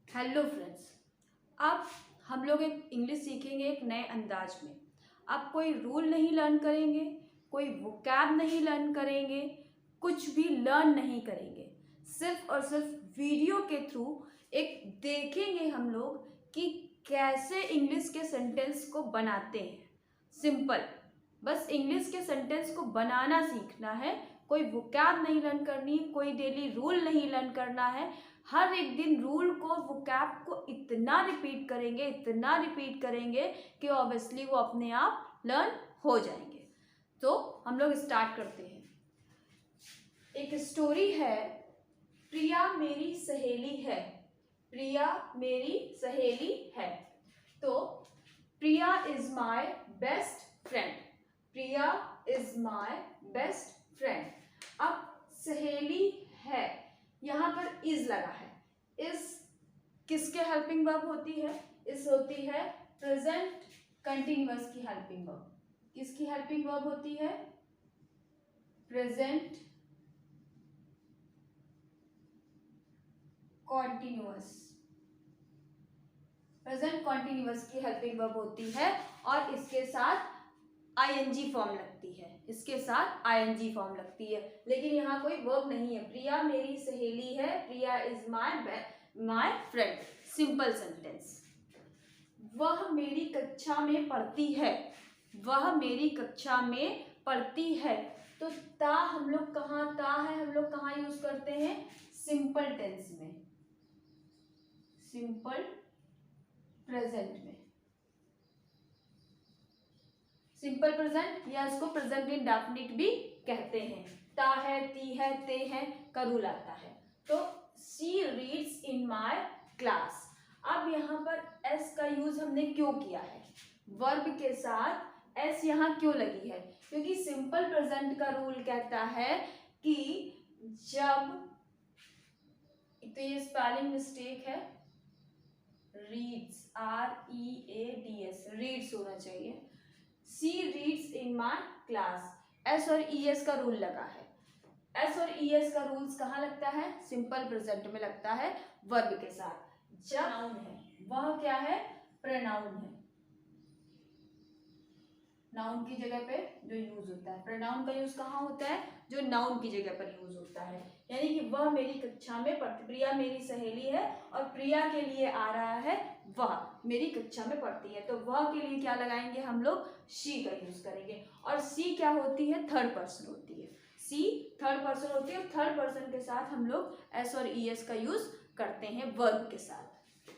Hello friends. अब हम लोग एक इंग्लिश सीखेंगे एक नए अंदाज में। अब कोई रूल नहीं लर्न करेंगे, कोई वोकैब नहीं लर्न करेंगे, कुछ भी लर्न नहीं करेंगे। सिर्फ और सिर्फ वीडियो के थ्रू एक देखेंगे हम लोग कि कैसे इंग्लिश के सेंटेंस को बनाते हैं। सिंपल, बस इंग्लिश के सेंटेंस को बनाना सीखना है। कोई वोकैब नहीं लर्न करनी, कोई डेली रूल नहीं लर्न करना है। हर एक दिन रूल को वोकैब को इतना रिपीट करेंगे कि ऑब्वियसली वो अपने आप लर्न हो जाएंगे। तो हम लोग स्टार्ट करते हैं। एक स्टोरी है, प्रिया मेरी सहेली है। प्रिया मेरी सहेली है। तो Priya is my best friend. Priya is my best friend. अब सहेली है, यहाँ पर इज लगा है। इस किसके हेल्पिंग वर्ब होती है? इस होती है प्रेजेंट कंटिन्यूअस की हेल्पिंग वर्ब। किसकी हेल्पिंग वर्ब होती है? Present continuous. प्रेजेंट कॉन्टिन्यूअस की हेल्पिंग वर्ब होती है और इसके साथ आईएनजी फॉर्म लगती है। इसके साथ आईएनजी फॉर्म लगती है, लेकिन यहाँ कोई वर्ब नहीं है। प्रिया मेरी सहेली है। Priya is my friend. Simple sentence. वह मेरी कक्षा में पढ़ती है। वह मेरी कक्षा में पढ़ती है। तो ता हम लोग कहाँ यूज करते हैं? सिंपल टेंस में, सिंपल प्रेजेंट में। सिंपल प्रेजेंट या इसको प्रेजेंट इंडेफिनिट भी कहते हैं। ता है, ती है, ते है का रूल आता है। तो she reads in my class. अब यहाँ पर एस का यूज हमने क्यों किया है? वर्ब के साथ एस यहाँ क्यों लगी है? क्योंकि सिंपल प्रेजेंट का रूल कहता है कि जब, तो ये स्पेलिंग मिस्टेक है, रीड्स, READS, रीड्स होना चाहिए। She reads in my class. S और ES का रूल लगा है। एस और ES का रूल्स कहाँ लगता है? सिंपल प्रेजेंट में लगता है, वर्ब के साथ। जब नाउन है, वह क्या है? प्रोनाउन है। नाउन की जगह पे जो यूज होता है, प्रोनाउन का यूज कहाँ होता है? जो नाउन की जगह पर यूज होता है। यानी कि वह मेरी कक्षा में पढ़ती, प्रिया मेरी सहेली है और प्रिया के लिए आ रहा है वह मेरी कक्षा में पढ़ती है। तो वह के लिए क्या लगाएंगे हम लोग? शी का यूज करेंगे। और सी क्या होती है? थर्ड पर्सन होती है। सी थर्ड पर्सन होती है और थर्ड पर्सन के साथ हम लोग एस और ES का यूज करते हैं वर्ब के साथ।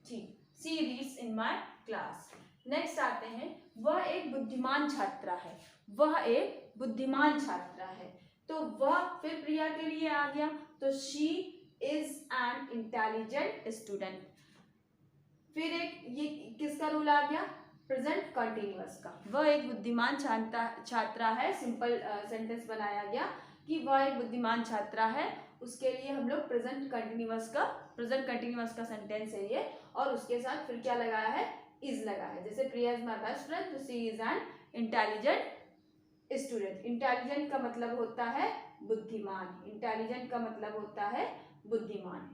ठीक, she reads in my class. Next आते हैं, वह एक बुद्धिमान छात्रा है। वह एक बुद्धिमान छात्रा है। तो वह फिर प्रिया के लिए आ गया, तो she is an intelligent student. फिर एक ये किसका रूल आ गया? प्रेजेंट कंटिन्यूअस का। वह एक बुद्धिमान छात्रा है। सिंपल सेंटेंस बनाया गया कि वह एक बुद्धिमान छात्रा है। उसके लिए हम लोग प्रेजेंट कंटिन्यूअस का सेंटेंस है ये। और उसके साथ फिर क्या लगाया है? इज लगा है। जैसे Priya is my best friend, तो she is an intelligent student. Intelligent का मतलब होता है बुद्धिमान। इंटेलिजेंट का मतलब होता है बुद्धिमान।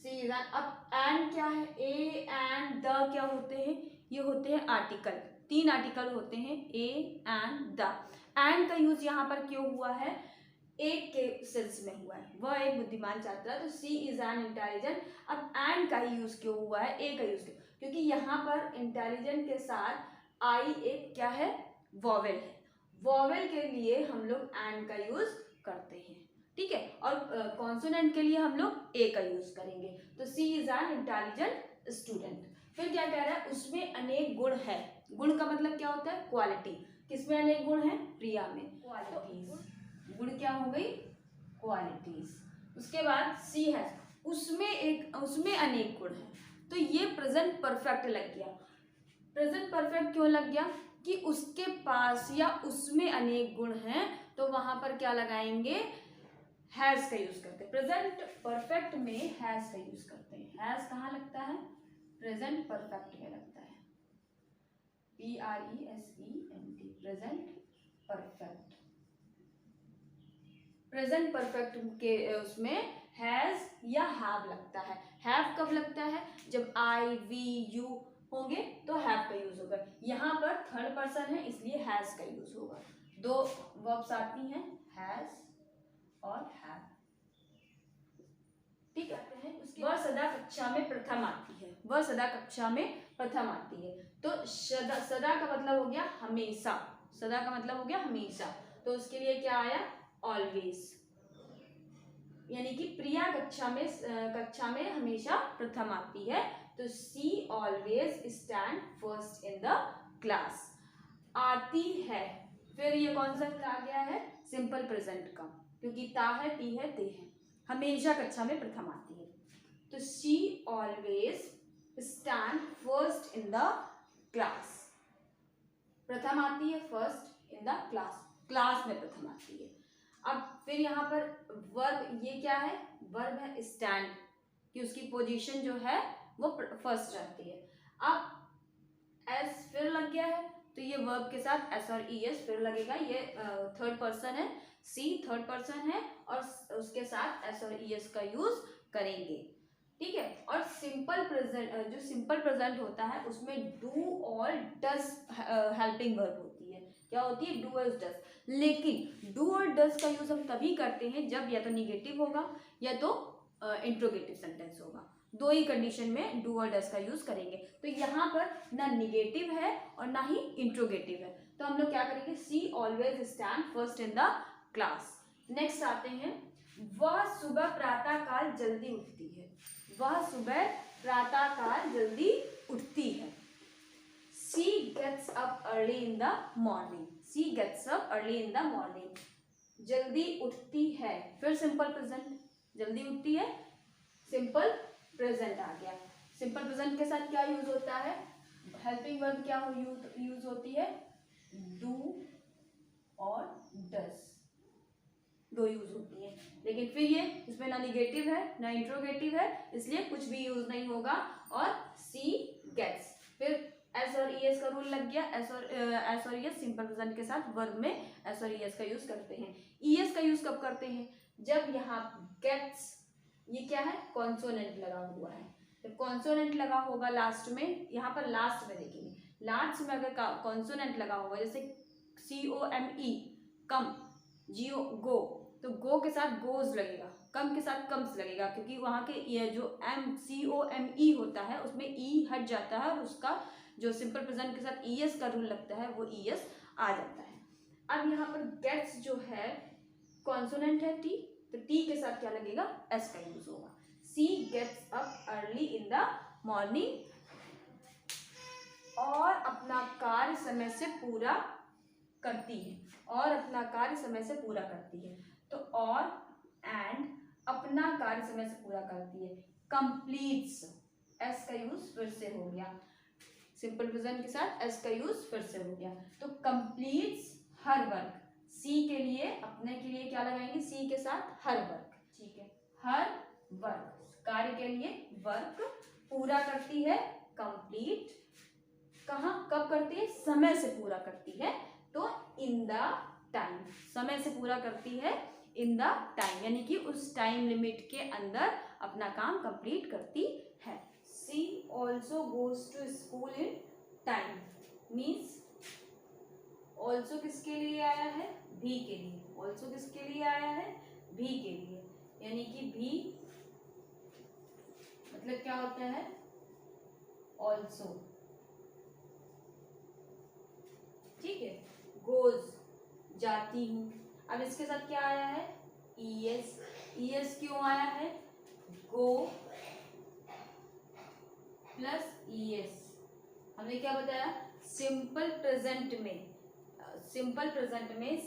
सी इज एन। अब एंड क्या है? ए एंड द क्या होते हैं? ये होते हैं आर्टिकल। 3 आर्टिकल होते हैं, ए एंड द। एंड का यूज यहाँ पर क्यों हुआ है? एक के सेंस में हुआ है। वह एक बुद्धिमान छात्रा, तो सी इज एन इंटेलिजेंट। अब एंड का ही यूज क्यों हुआ है? ए का यूज क्यों? क्योंकि यहाँ पर इंटेलिजेंट के साथ आई एक क्या है? वॉवेल है। वॉवेल के लिए हम लोग एंड का यूज करते हैं, ठीक है। और कॉन्सोनेंट के लिए हम लोग ए का यूज करेंगे। तो she is an intelligent student. फिर क्या कह रहा है? उसमें अनेक गुण है। गुण का मतलब क्या होता है? क्वालिटी। किसमें अनेक गुण है? प्रिया में। क्वालिटीज, गुण क्या हो गई? क्वालिटीज। उसके बाद सी है, उसमें अनेक गुण है। तो ये प्रेजेंट परफेक्ट लग गया। प्रेजेंट परफेक्ट क्यों लग गया? कि उसके पास या उसमें अनेक गुण हैं, तो वहां पर क्या लगाएंगे? हैज का यूज करते हैं। प्रेजेंट परफेक्ट में हैज का यूज करते हैं। हैज कहाँ लगता है? प्रेजेंट परफेक्ट में लगता है। PRESENT, present perfect. Present perfect के उसमें हैज या हैव लगता है। हैव कब लगता है? जब आई वी यू होंगे तो हैव का यूज होगा। यहाँ पर थर्ड पर्सन है इसलिए हैज का यूज होगा। दो वर्ब्स आती हैं, हैज और हैव। ठीक है, वह सदा कक्षा में प्रथम आती है। वह सदा कक्षा में प्रथम आती है। तो सदा का मतलब हो गया हमेशा। सदा का मतलब हो गया हमेशा। तो उसके लिए क्या आया? ऑलवेज। यानी कि प्रिया कक्षा में हमेशा प्रथम आती है। तो she always stand first in the class. आती है, फिर ये कौन सा आ गया है? सिंपल प्रेजेंट का, क्योंकि ता है, ती है, ते है। हमेशा कक्षा में प्रथम आती है। तो she always stand first in the class. प्रथम आती है, first in the class, class में प्रथम आती है। अब फिर यहाँ पर वर्ब, ये क्या है? वर्ब है स्टैंड, कि उसकी पोजीशन जो है वो फर्स्ट रहती है। अब एस फिर लग गया है, तो ये वर्ब के साथ एस और ई एस फिर लगेगा। ये थर्ड पर्सन है, सी थर्ड पर्सन है, और उसके साथ एस और ई एस का यूज करेंगे। ठीक है। और सिंपल प्रेजेंट, जो सिंपल प्रेजेंट होता है उसमें डू और डज हेल्पिंग वर्ब होती है। क्या होती है? डू और डज। लेकिन डू और डज का यूज हम तभी करते हैं जब या तो निगेटिव होगा या तो इंट्रोगेटिव सेंटेंस होगा। दो ही कंडीशन में डू और डज का यूज करेंगे। तो यहाँ पर ना निगेटिव है और ना ही इंट्रोगेटिव है, तो हम लोग क्या करेंगे? She always stand first in the class. Next आते हैं, वह सुबह प्रातःकाल जल्दी उठती है। वह सुबह प्रातःकाल जल्दी उठती है। She gets up early in the morning. She gets up early in the morning. जल्दी उठती है, फिर सिंपल प्रेजेंट, जल्दी उठती है, सिंपल प्रेजेंट आ गया। सिंपल प्रेजेंट के साथ क्या यूज होता है? हेल्पिंग वर्ब क्या यूज होती है? डू और डज, दो यूज होती है। लेकिन फिर ये इसमें ना निगेटिव है ना इंट्रोगेटिव है, इसलिए कुछ भी यूज नहीं होगा। और सी गेट्स, फिर एस और ई एस का रूल लग गया। एस और ई एस सिंपल प्रेजेंट के साथ वर्ब में एस और ई एस का यूज करते हैं। ई एस का यूज कब करते हैं? जब यहाँ गेट्स, ये क्या है? कॉन्सोनेंट लगा हुआ है। जब कॉन्सोनेंट लगा होगा लास्ट में, यहाँ पर लास्ट में देखेंगे, लास्ट में अगर कॉन्सोनेंट लगा होगा, जैसे COME कम, GO गो, तो गो के साथ गोज लगेगा, कम के साथ कम्स लगेगा, क्योंकि वहाँ के ये जो COME होता है उसमें ई हट जाता है और उसका जो सिंपल प्रेजेंट के साथ ES का रूल लगता है वो ES आ जाता है। अब यहाँ पर गेट्स जो है कॉन्सोनेंट है टी, तो टी के साथ क्या लगेगा? एस का यूज होगा। She gets up early in the morning, और अपना कार्य समय से पूरा करती है। और अपना कार्य समय से पूरा करती है। तो और एंड अपना कार्य समय से पूरा करती है। कंप्लीट्स, एस का यूज फिर से हो गया, सिंपल प्रेजेंट के साथ एस का यूज फिर से हो गया। तो कंप्लीट्स हर वर्क, सी के लिए, अपने के लिए क्या लगाएंगे? सी के साथ हर वर्क। ठीक है, हर वर्क, कार्य के लिए वर्क पूरा करती है, कंप्लीट। कहाँ कब करती है? समय से पूरा करती है, तो इन द टाइम, समय से पूरा करती है इन द टाइम, यानी कि उस टाइम लिमिट के अंदर अपना काम कंप्लीट करती है। She also goes to school in time, means also किसके लिए आया है? भी के लिए। ऑल्सो किसके लिए आया है? भी के लिए, यानी कि भी मतलब क्या होता है? ऑल्सो। ठीक है, गोज जाती हूँ। अब इसके साथ क्या आया है? ES। ES क्यों आया है? गो प्लस ES। हमने क्या बताया? सिंपल प्रेजेंट में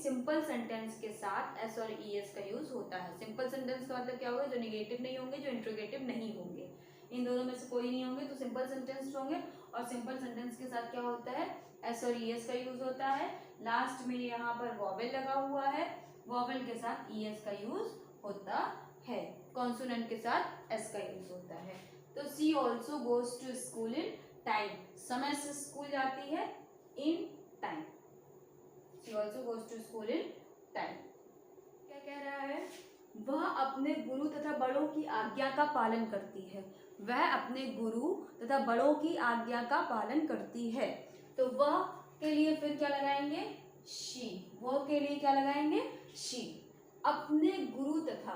सिंपल सेंटेंस के साथ एस और ES का यूज होता है। सिंपल सेंटेंस का मतलब क्या होगा? जो निगेटिव नहीं होंगे, जो इंट्रोगेटिव नहीं होंगे, इन दोनों में से कोई नहीं होंगे तो सिंपल सेंटेंस होंगे। और सिंपल सेंटेंस के साथ क्या होता है? एस और ES का यूज होता है। लास्ट में यहाँ पर वॉवेल लगा हुआ है, वॉवेल के साथ ES का यूज होता है, कॉन्सोनेंट के साथ एस का यूज होता है। तो she also goes to school in time, समय से स्कूल जाती है, in time. She also goes to school in time. क्या कह रहा है? वह अपने गुरु तथा बड़ों की आज्ञा का पालन करती है। वह अपने गुरु तथा बड़ों की आज्ञा का पालन करती है। तो वह के लिए फिर क्या लगाएंगे, शी। वह के लिए क्या लगाएंगे, शी। अपने गुरु तथा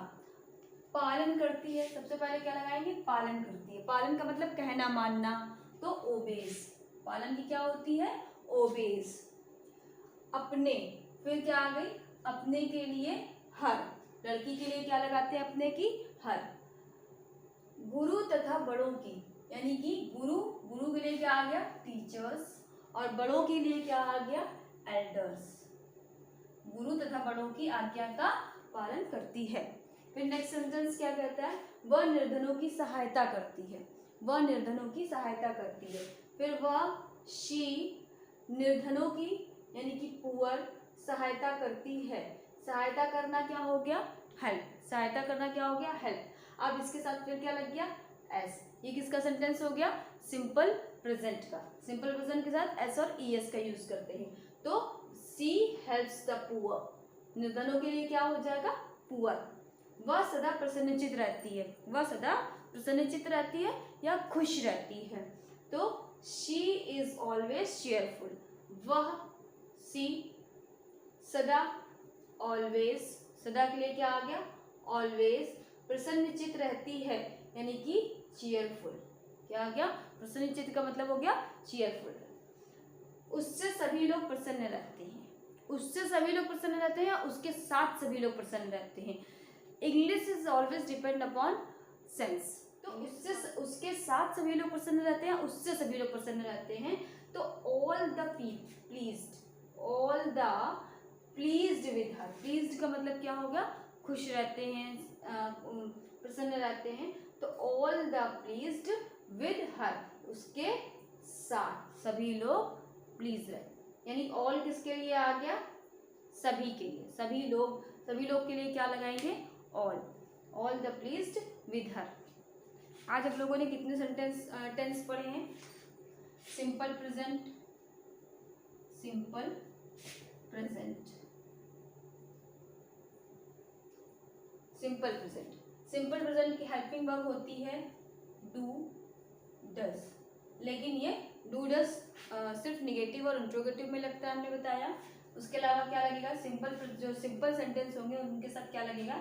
पालन करती है, सबसे पहले क्या लगाएंगे, पालन करती है। पालन का मतलब कहना मानना, तो ओबेज। पालन की क्या होती है, ओबेज। अपने, फिर क्या आ गई, अपने के लिए हर। लड़की के लिए क्या लगाते हैं, अपने की हर। गुरु तथा बड़ों की, यानी कि गुरु, गुरु के लिए क्या आ गया, टीचर्स, और बड़ों के लिए क्या आ गया, एल्डर्स। गुरु तथा बड़ों की आज्ञा का पालन करती है। फिर नेक्स्ट सेंटेंस क्या कहता है, वह निर्धनों की सहायता करती है। वह निर्धनों की सहायता करती है। फिर वह, शी, निर्धनों की यानी कि पुअर, सहायता करती है। सहायता करना क्या हो गया, हेल्प। सहायता करना क्या हो गया, हेल्प। अब इसके साथ फिर क्या लग गया, एस। ये किसका सेंटेंस हो गया, सिंपल प्रेजेंट का। सिंपल प्रेजेंट के साथ एस और ईएस का यूज करते हैं। तो सी हेल्प्स द पुअर, निर्धनों के लिए क्या हो जाएगा, पुअर। वह सदा प्रसन्नचित रहती है। वह सदा प्रसन्नचित रहती है या खुश रहती है। तो शी इज ऑलवेज चेयरफुल। वह, सी, सदा, ऑलवेज, सदा के लिए क्या आ गया, ऑलवेज, प्रसन्नचित रहती है यानी कि चीयरफुल। क्या आ गया, प्रसन्नचित का मतलब हो गया चीयरफुल। उससे सभी लोग प्रसन्न रहते हैं। उससे सभी लोग प्रसन्न रहते हैं या उसके साथ सभी लोग प्रसन्न रहते हैं। English is always depend upon sense. तो उससे, उसके साथ सभी लोग प्रसन्न रहते हैं, उससे सभी लोग प्रसन्न रहते हैं। तो all the pleased, all the pleased with her. Pleased का मतलब क्या होगा, खुश रहते हैं, प्रसन्न रहते हैं। तो all the pleased with her, उसके साथ सभी लोग प्लीज रहते, यानी ऑल किसके लिए आ गया, सभी के लिए। सभी लोग, सभी लोग के लिए क्या लगाएंगे, all. All the pleased with her. आज आप लोगों ने कितने सेंटेंस टेंस पढ़े हैं, simple present, simple present, simple present. Simple present की हेल्पिंग वर्ब होती है डू, डज। लेकिन ये डू डज सिर्फ निगेटिव और इंट्रोगेटिव में लगता है, हमने बताया। उसके अलावा क्या लगेगा, सिंपल, जो सिंपल सेंटेंस होंगे उनके साथ क्या लगेगा,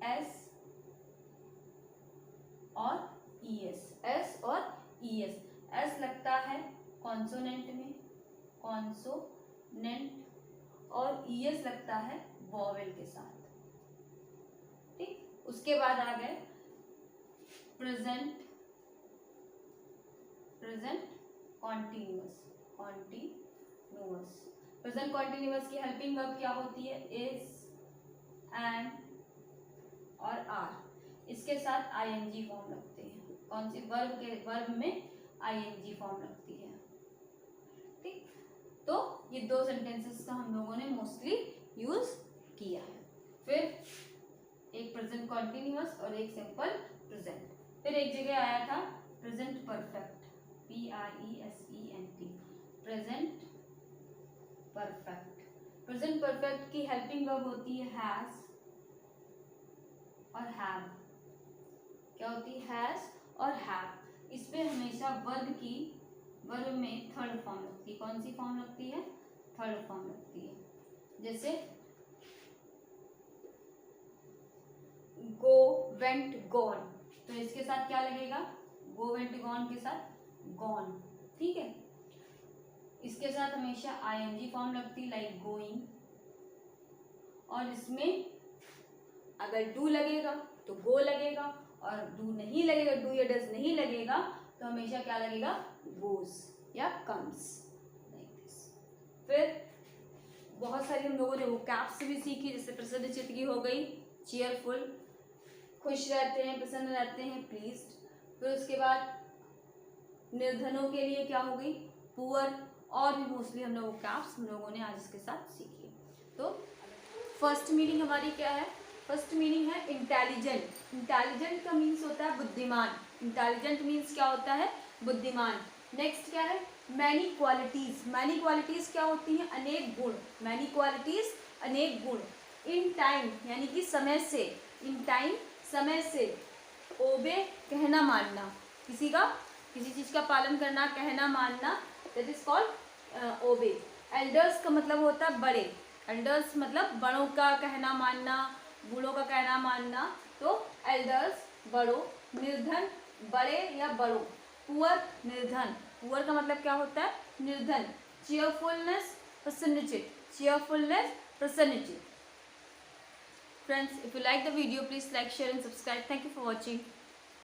एस और ईएस। एस और ईएस। एस लगता है कॉन्सोनेंट में, कॉन्सोनेंट, और ईएस लगता है वॉवेल के साथ। ठीक, उसके बाद आ गए present, present continuous, continuous. Present continuous की हेल्पिंग वर्ब क्या होती है, इज, एम और आर। इसके साथ आईएनजी फॉर्म लगते हैं। कौन सी वर्ब के, वर्ब में आईएनजी फॉर्म लगती है। ठीक, तो ये दो सेंटेंसेस का हम लोगों ने मोस्टली यूज किया है। फिर एक प्रेजेंट कॉन्टिन्यूअस और एक सिंपल प्रेजेंट। फिर एक जगह आया था present perfect, PRESENT, present perfect. Present perfect की हेल्पिंग वर्ब होती है हैज और हैव। क्या होती है, हैज और हैव। इसमें हमेशा वर्ब की, वर्ब में थर्ड फॉर्म लगती है। कौन सी फॉर्म लगती है, थर्ड फॉर्म लगती है। जैसे गो, वेंट, गॉन, तो इसके साथ क्या लगेगा, गो, वेंट, गॉन के साथ गॉन। ठीक है, इसके साथ हमेशा आईएनजी फॉर्म लगती, लाइक गोइंग। और इसमें अगर डू लगेगा तो गो लगेगा, और डू नहीं लगेगा, डू या डज नहीं लगेगा तो हमेशा क्या लगेगा, गोज या कम्स, लाइक दिस। फिर बहुत सारी हम लोगों ने वो कैप्स भी सीखी, जैसे प्रसन्न चित्त की हो गई चीयरफुल, खुश रहते हैं, प्रसन्न रहते हैं, प्लीज्ड। फिर उसके बाद निर्धनों के लिए क्या हो गई, पुअर। और भी मोस्टली हम लोग कैप्स हम लोगों ने आज इसके साथ सीखी। तो फर्स्ट मीनिंग हमारी क्या है, फर्स्ट मीनिंग है इंटेलिजेंट। इंटेलिजेंट का मीन्स होता है बुद्धिमान। इंटेलिजेंट मीन्स क्या होता है, बुद्धिमान। नेक्स्ट क्या है, मैनी क्वालिटीज। मैनी क्वालिटीज क्या होती हैं, अनेक गुण। मैनी क्वालिटीज, अनेक गुण। इन टाइम यानी कि समय से, इन टाइम समय से, ओबे कहना मानना, किसी चीज का पालन करना, कहना मानना, दैट इज कॉल्ड ओबे। एल्डर्स का मतलब होता है बड़े, एल्डर्स मतलब बड़ों का कहना मानना, बूढ़ों का कहना मानना, तो एल्डर्स बड़ों, निर्धन बड़े या बड़ों, पुअर निर्धन, पुअर का मतलब क्या होता है निर्धन, चीयरफुलनेस प्रसन्नचित, cheerfulness प्रसन्नचित। Friends, if you like the video, please like, share and subscribe. Thank you for watching.